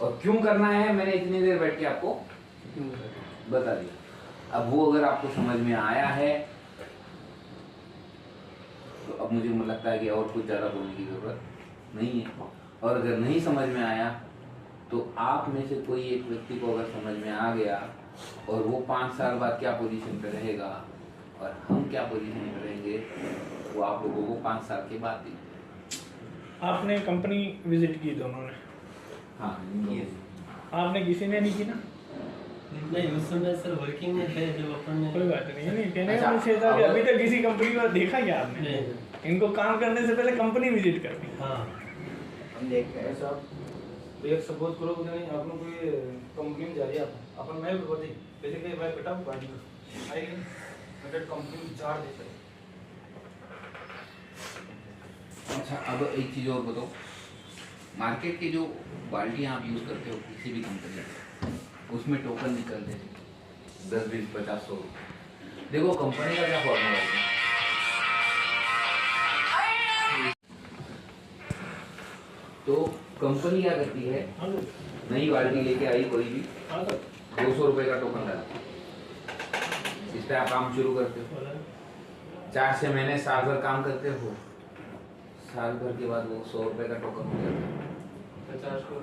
और क्यों करना है मैंने इतनी देर बैठ के आपको बता दिया। अब वो अगर आपको समझ में आया है तो अब मुझे लगता है कि और कुछ ज़्यादा बोलने की ज़रूरत नहीं है। और अगर नहीं समझ में आया तो आप में से कोई एक व्यक्ति को अगर समझ में आ गया और वो 5 साल बाद क्या पोजीशन पे रहेगा और हम क्या पोजीशन पे रहेंगे वो आप लोगों को 5 साल के बाद दिखेगा। आपने कंपनी विजिट की दोनों ने, हाँ आपने किसी ने नहीं की ना? नहीं उस समय सर वर्किंग में थे जब अपन ने। कोई बात नहीं, नहीं कहने का अच्छा, विषय था कि अब- अभी तक किसी कंपनी को देखा क्या आपने? नहीं। इनको काम करने से पहले कंपनी विजिट करनी। हाँ हम देखते हैं ऐसा एक सपोज करो नहीं आपने कोई कंपनी में जा रही है अपन मैं भी बता पहले कहीं भाई बेटा गाड़ी आएगी मतलब कंपनी में झाड़ देते अच्छा, अब एक चीज़ और बताओ, मार्केट के जो बाल्टियाँ आप यूज़ करते हो किसी भी कंपनी में, उसमें टोकन निकलते हैं 10, 20, 50, 100 रुपये। देखो कंपनी का क्या फॉर्मूला है, तो कंपनी क्या करती है, नई बाल्टी लेके आई कोई भी 200 रुपये का टोकन लगा, इस पर आप काम शुरू करते हो, 4-6 महीने साल भर काम करते हो, साल भर के बाद वो 100 रुपये का टोकन हो जाता है, 50 को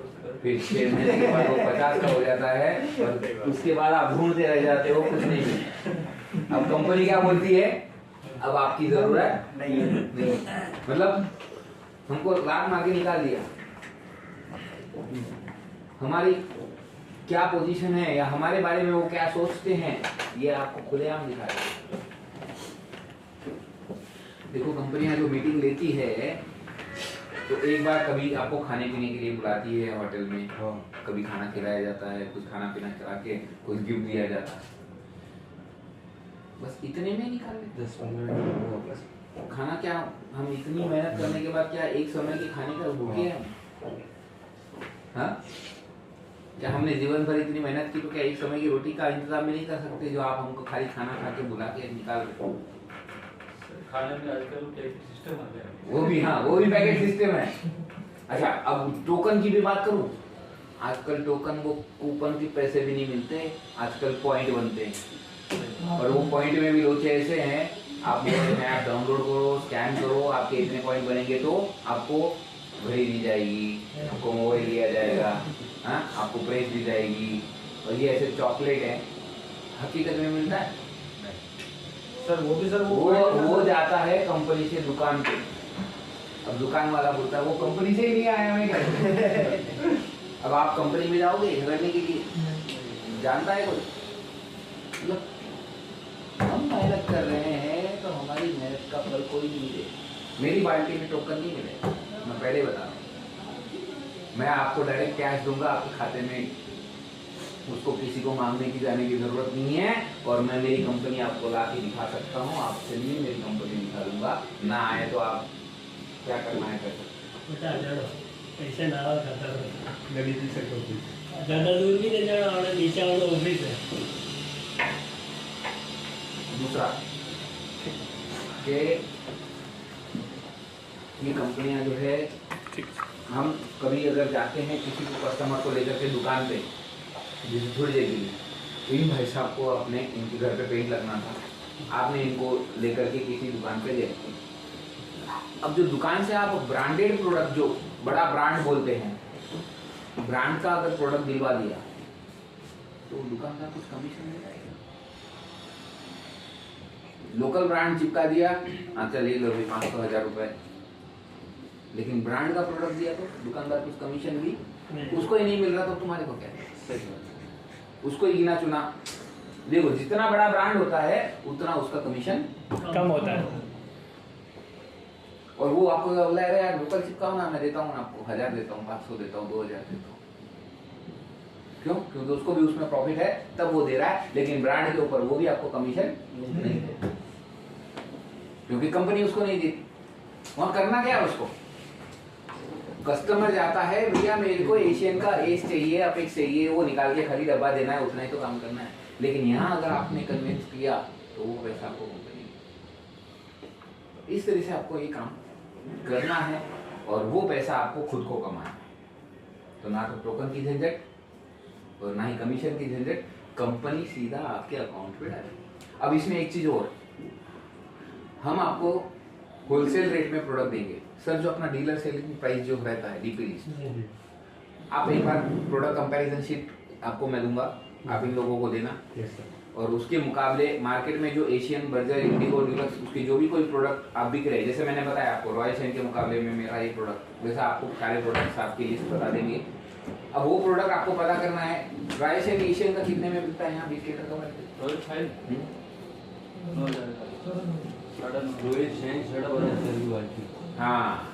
फिर 6 महीने के बाद वो 50 का हो जाता है, और उसके बाद आप ढूंढते रह जाते हो, कुछ नहीं मिलता। अब कंपनी क्या बोलती है, अब आपकी जरूरत नहीं, मतलब हमको लात मार के निकाल दिया, हमारी क्या पोजीशन है या हमारे बारे में वो क्या सोचते हैं ये आपको खुलेआम दिखा रहे हैं। देखो कंपनियां जो मीटिंग लेती है तो एक बार कभी आपको खाने पीने के लिए बुलाती है होटल में, कभी खाना खिलाया जाता है, कुछ खाना पीना खिला के कुछ गिफ्ट दिया जाता है, बस इतने में निकाल लेते 10-15 मिनट वापस। खाना। क्या हम इतनी मेहनत करने के बाद क्या एक समय के खाने का भूखे हैं हम? हाँ, क्या हमने जीवन भर इतनी मेहनत की तो क्या एक समय की रोटी का इंतजाम नहीं कर सकते जो आप हमको खाली खाना खा के बुला के निकाल रहे हो? खाने में आजकल पैकेट सिस्टम आ गया वो भी, हाँ वो भी पैकेट सिस्टम है। अच्छा, अब टोकन की भी बात करूं, आजकल टोकन वो कूपन के पैसे भी नहीं मिलते, आजकल पॉइंट बनते हैं, और वो पॉइंट में भी लोचे ऐसे हैं, आप मोबाइल में ऐप डाउनलोड करो, स्कैन करो, आपके इतने पॉइंट बनेंगे तो आपको घड़ी दी जाएगी, आपको मोबाइल दिया जाएगा, हाँ आपको प्रेस दी जाएगी, और ये ऐसे चॉकलेट है, हकीकत में मिलता है सर वो भी सर वो जाता है कंपनी से दुकान पे। अब दुकान वाला बोलता है वो कंपनी से ही नहीं आया, मैं क्या करूं? अब आप कंपनी में जाओगे झगड़ने के लिए, जानता है कोई? मतलब हम मेहनत कर रहे हैं तो हमारी मेहनत का फल कोई नहीं दे। मेरी बाल्टी में टोकन नहीं मिलेगा, मैं पहले बता रहा हूँ। मैं आपको डायरेक्ट कैश दूंगा आपके खाते में, उसको किसी को मांगने की जाने की जरूरत नहीं है, और मैं मेरी कंपनी आपको ला के दिखा सकता हूँ, आप चलिए मेरी कंपनी दिखा दूंगा, ना आए तो आप क्या करना है कर सकते बेटा जानो पैसे ना आवा खाता गली से टोपी। ज़्यादा दूर भी नहीं जाना, और नीचे वाला ऑफिस है। हो। दूसरा कि ये कंपनियां जो है, हम कभी अगर जाते हैं किसी को कस्टमर को लेकर के दुकान पे जैसे थोड़ी देर के लिए, तो इन भाई साहब को अपने इनके घर पे पेंट लगना था, आपने इनको लेकर के किसी दुकान पे ले, अब जो दुकान से आप ब्रांडेड प्रोडक्ट, जो बड़ा ब्रांड बोलते हैं, ब्रांड का अगर प्रोडक्ट दिलवा दिया तो दुकानदार कुछ कमीशन नहीं आएगा। लोकल ब्रांड चिपका दिया, अच्छा ले लो भाई 500-1000 रुपए, लेकिन ब्रांड का प्रोडक्ट दिया तो दुकानदार कुछ कमीशन भी उसको ही नहीं मिल रहा, तो तुम्हारे को क्या है? उसको ही गिना चुना। देखो जितना बड़ा ब्रांड होता है उतना उसका कमीशन कम होता है। और वो आपको बोला है यार लोकल चिपकाओ ना, मैं देता हूँ ना आपको 1000 देता हूँ, 500 देता हूँ, 2000 देता हूँ, क्यों? क्योंकि उसको भी उसमें प्रॉफिट है तब वो दे रहा है, लेकिन ब्रांड के ऊपर वो भी आपको कमीशन नहीं देता, क्योंकि कंपनी उसको नहीं देती। वहां करना क्या है उसको? कस्टमर जाता है, भैया मेरे को एशियन का एस चाहिए, अपेक्स चाहिए, वो निकाल के खाली डब्बा देना है, उतना ही तो काम करना है। लेकिन यहाँ अगर आपने कन्विंस किया तो वो पैसा आपको कंपनी, इस तरह से आपको ये काम करना है। और वो पैसा आपको खुद को कमाना है। तो ना तो टोकन की झंझट और ना ही कमीशन की झंझट, कंपनी सीधा आपके अकाउंट पे डालेगी। अब इसमें एक चीज और, हम आपको होलसेल रेट में प्रोडक्ट देंगे सर, जो अपना डीलर सेलिंग प्राइस जो रहता है डीपी लिस्ट, आप एक बार प्रोडक्ट कंपैरिजन शीट आपको मैं दूंगा, आप इन लोगों को देना, और उसके मुकाबले मार्केट में जो एशियन, बर्जर, इंडिगो, डीलक्स, उसके जो भी कोई प्रोडक्ट आप बिक रहे हैं, जैसे मैंने बताया आपको रॉयल शैन के मुकाबले में मेरा ये प्रोडक्ट, वैसे आपको सारे प्रोडक्ट्स आपकी लिस्ट बता देंगे। अब वो प्रोडक्ट आपको पता करना है रॉयल शैन एशियन का कितने में बिकता है यहाँ 20 लीटर का हाँ,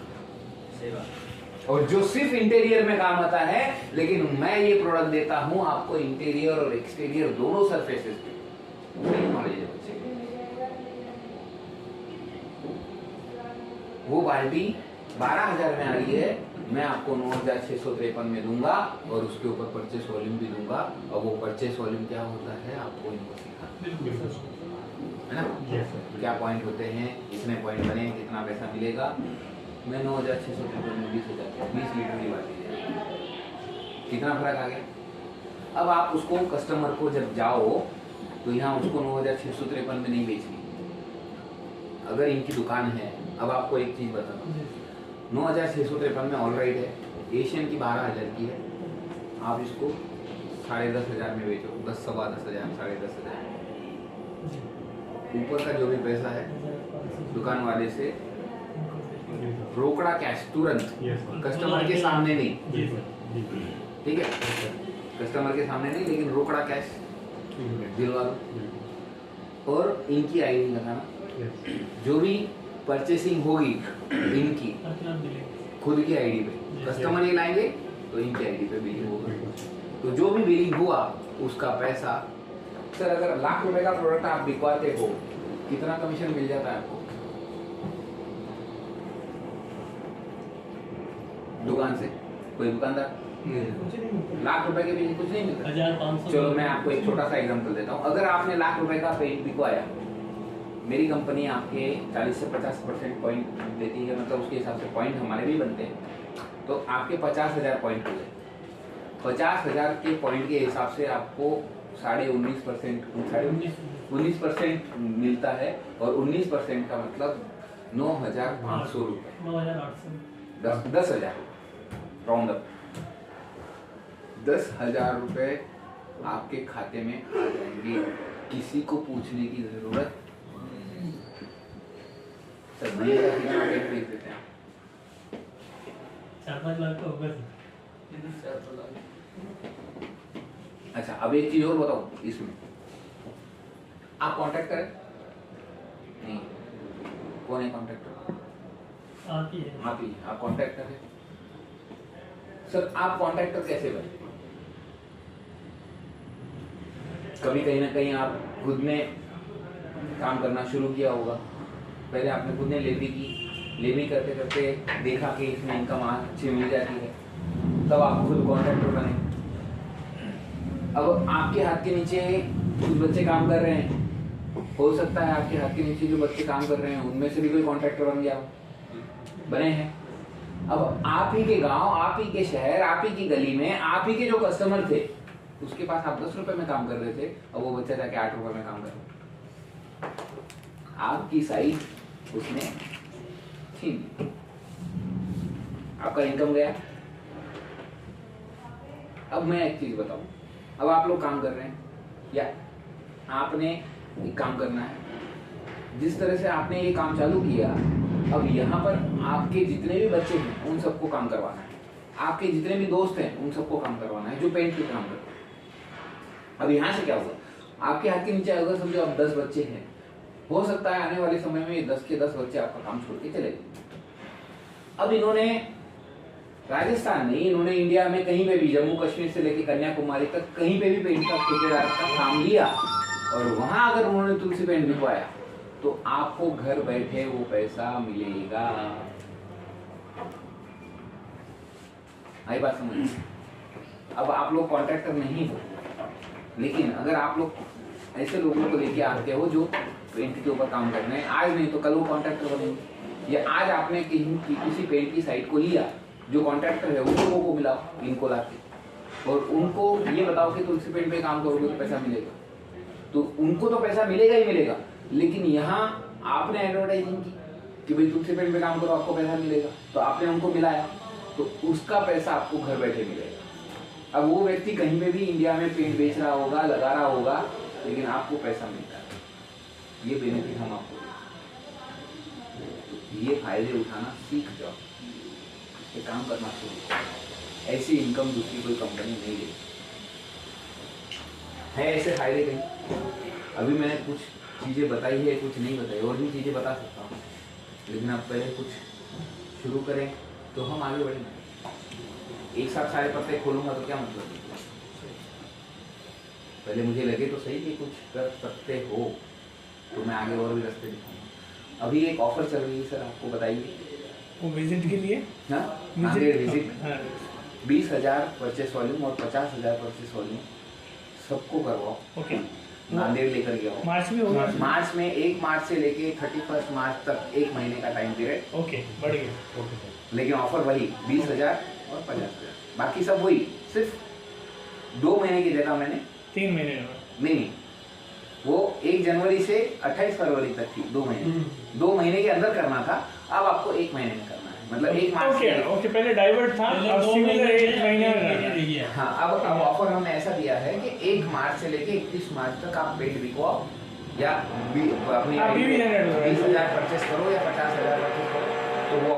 और जो सिर्फ इंटीरियर में काम आता है, लेकिन मैं ये प्रोडक्ट देता हूं आपको इंटीरियर और एक्सटीरियर दोनों सरफेसेस पे। नॉलेज है बच्चे, वो बाल्टी 12,000 में आ रही है, मैं आपको 9,653 में दूंगा और उसके ऊपर परचेस वॉल्यूम भी दूंगा। और वो परचेस वॉल्यूम क्या होता है आपको इनको सिखाना है ना, क्या पॉइंट होते हैं, कितने पॉइंट बने, कितना पैसा मिलेगा। मैं 9,653 में 20 लीटर की बात की, कितना फर्क आ गया। अब आप उसको कस्टमर को जब जाओ तो यहाँ उसको 9,653 में नहीं बेचनी। अगर इनकी दुकान है, अब आपको एक चीज़ बताता 9,653 में ऑल राइट है, एशियन की 12,000 की है, आप इसको 10,500 में बेचो, 10, 10,15,000, 10,500। ऊपर का जो भी पैसा है दुकान वाले से रोकड़ा कैश तुरंत, कस्टमर के सामने नहीं, ठीक है, कस्टमर के सामने नहीं, लेकिन रोकड़ा कैश दिलवा दो। और इनकी आईडी लगाना, जो भी परचेसिंग होगी इनकी खुद की आईडी पे, कस्टमर नहीं लाएंगे तो इनकी आईडी पे बिलिंग होगा। तो जो भी बिलिंग हुआ उसका पैसा, सर अगर लाख रुपए का प्रोडक्ट आप बिकवाते हो कितना कमीशन मिल जाता है आपको दुकान से? कोई दुकानदार लाख रुपए के बिल कुछ नहीं मिलता। 1,500। चलो मैं आपको एक छोटा सा एग्जांपल देता हूँ। अगर आपने लाख रुपए का पेंट बिकवाया, मेरी कंपनी आपके 40 से 50% पॉइंट देती है, मतलब उसके हिसाब से पॉइंट हमारे भी बनते हैं, तो आपके 50,000 पॉइंट हो गए। 50,000 के पॉइंट के हिसाब से आपको 19% मिलता है, और 19% का मतलब 9,500 रुपये, 9,800। 10,000 राउंड अप, 10,000 रुपये आपके खाते में आ जाएंगे, किसी को पूछने की जरूरत सर नहीं है। कितना रेट बेच देते हैं? 4-5 लाख का होगा। अच्छा, अब एक चीज और बताओ, इसमें आप कांटेक्ट करें नहीं, कौन है कांटेक्टर? आप ही है। आप ही, आप कांटेक्ट करें। सर आप कांट्रैक्टर कैसे बने? कभी कहीं ना कहीं आप खुद ने काम करना शुरू किया होगा, पहले आपने खुद ने लेबरी की, लेबरी करते करते देखा कि इसमें इनकम अच्छी मिल जाती है, तब आप खुद कॉन्ट्रैक्टर बने। अब आपके हाथ के नीचे कुछ बच्चे काम कर रहे हैं, हो सकता है आपके हाथ के नीचे जो बच्चे काम कर रहे हैं उनमें से भी कोई कॉन्ट्रैक्टर बन गया, बने हैं। अब आप ही के गांव, आप ही के शहर, आप ही की गली में आप ही के जो कस्टमर थे, उसके पास आप 10 रुपए में काम कर रहे थे, अब वो बच्चा जाके 8 रुपए में काम कर रहा है। आपकी साइज उसने छीन ली, आपका इनकम गया। अब मैं एक चीज बताऊं, अब आप लोग काम कर रहे हैं, या आपने एक काम करना है, जिस तरह से आपने ये काम चालू किया, अब यहाँ पर आपके जितने भी बच्चे हैं उन सबको काम करवाना है, आपके जितने भी दोस्त हैं उन सबको काम करवाना है जो पेंट पे काम करते हैं। अब यहाँ से क्या होगा, आपके हाथ के नीचे अगर समझो अब 10 बच्चे हैं, हो सकता है आने वाले समय में 10 के 10 बच्चे आपका काम छोड़ के चले गए। अब इन्होंने राजस्थान नहीं, इन्होंने इंडिया में कहीं पे भी, जम्मू कश्मीर से लेकर कन्याकुमारी तक कहीं पे भी पेंट का ठेकेदार का काम लिया, और वहां अगर उन्होंने तुलसी पेंट बिकवाया तो आपको घर बैठे वो पैसा मिलेगा। आई बात समझ? अब आप लोग कॉन्ट्रैक्टर नहीं हो, लेकिन अगर आप लोग ऐसे लोगों को लेके आते हो जो पेंट के ऊपर काम करने हैं, आज नहीं तो कल वो कॉन्ट्रैक्टर बनेंगे। या आज आपने किसी पेंट की साइट को लिया, जो कॉन्ट्रैक्टर है उन लोगों को मिलाओ इनको लाके, और उनको ये बताओ कि तुलसी पेंट पे काम करोगे तो पैसा मिलेगा, तो उनको तो पैसा मिलेगा ही मिलेगा। लेकिन यहाँ आपने एडवर्टाइजिंग की कि भाई तुलसी पेंट पे काम करो आपको पैसा मिलेगा, तो आपने उनको मिलाया, तो उसका पैसा आपको घर बैठे मिलेगा। अब वो व्यक्ति कहीं पे भी इंडिया में पेंट बेच रहा होगा, लगा रहा होगा, लेकिन आपको पैसा मिलता है। ये बेनिफिट हम आपको देते हैं। ये फायदे उठाना सीख जाओ, ये काम करना शुरू करो। ऐसी इनकम दूसरी कोई कंपनी नहीं देती है। ऐसे फायदे कहीं अभी मैंने कुछ चीज़ें बताई है, कुछ नहीं बताई, और भी चीज़ें बता सकता हूँ, लेकिन अब पहले कुछ शुरू करें तो हम आगे बढ़ेंगे। एक साथ सारे पत्ते खोलूंगा तो क्या मतलब? पहले मुझे लगे तो सही कि कुछ कर सकते हो, तो मैं आगे और भी रास्ते दिखाऊंगा। अभी एक ऑफर चल रही है सर, आपको बताइए। वो विजिट के लिए? हाँ, नांदेड़ विजिट। हाँ 20,000 परचेस वॉल्यूम और 50,000 परचेस वॉल्यूम सबको करवाओ। ओके। नांदेड़ लेकर गया हो। मार्च में होगा? मार्च में 1 मार्च से लेके 31 मार्च तक 1 महीने का टाइम पीरियड। ओके, बढ़ गया। लेकिन ऑफर वही 20,000 और 50,000, बाकी सब वही। सिर्फ 2 महीने की जगह मैंने 3 महीने में। नहीं, वो 1 जनवरी से 28 फरवरी तक थी, 2 महीने। 2 महीने के अंदर करना था, अब आपको 1 महीने में करना है, मतलब 1 मार्च ओके से। ओके, पहले डाइवर्ट था, पहले अब 2 सिमिलर 1 महीने में महीने करना है। रही है। हाँ, अब ऑफर हमने ऐसा दिया है कि 1 मार्च से लेके 31 मार्च तक आप पेंट बिकवाओ, या अपनी हाँ, 20,000 20,000 परचेस करो या 50,000 परचेस करो, तो वो